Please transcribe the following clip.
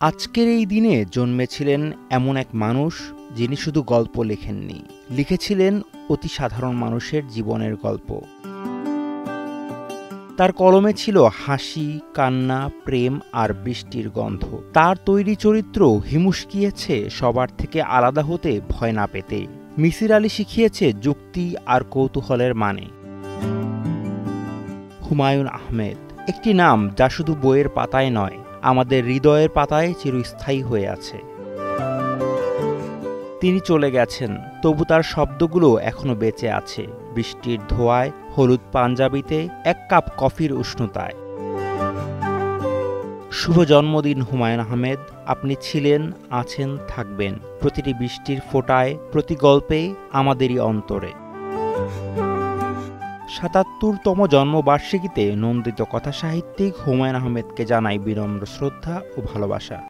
আজকের এই দিনে জন্মেছিলেন এমন এক মানুষ যিনি শুধু গল্প লেখেননি, লিখেছিলেন অতি সাধারণ মানুষের জীবনের গল্প। তার কলমে ছিল হাসি, কান্না, প্রেম আর বৃষ্টির গন্ধ। তার তৈরি চরিত্র হিমুশকিয়েছে সবার থেকে আলাদা হতে ভয় না পেতে। মিসির আলী শিখিয়েছে যুক্তি আর কৌতূহলের মানে। হুমায়ূন আহমেদ, একটি নাম যা শুধু বইয়ের পাতায় নয়, আমাদের হৃদয়ের পাতায় চিরস্থায়ী হয়ে আছে। তিনি চলে গেছেন, তবু তার শব্দগুলো এখনো বেঁচে আছে, বৃষ্টির ধোঁয়ায়, হলুদ পাঞ্জাবিতে, এক কাপ কফির উষ্ণতায়। শুভ জন্মদিন হুমায়ূন আহমেদ। আপনি ছিলেন, আছেন, থাকবেন প্রতিটি বৃষ্টির ফোঁটায়, প্রতি গল্পে, আমাদেরই অন্তরে। ৭৭তম জন্মবার্ষিকীতে নন্দিত কথাসাহিত্যিক হুমায়ূন আহমেদকে জানাই বিনম্র শ্রদ্ধা ও ভালোবাসা।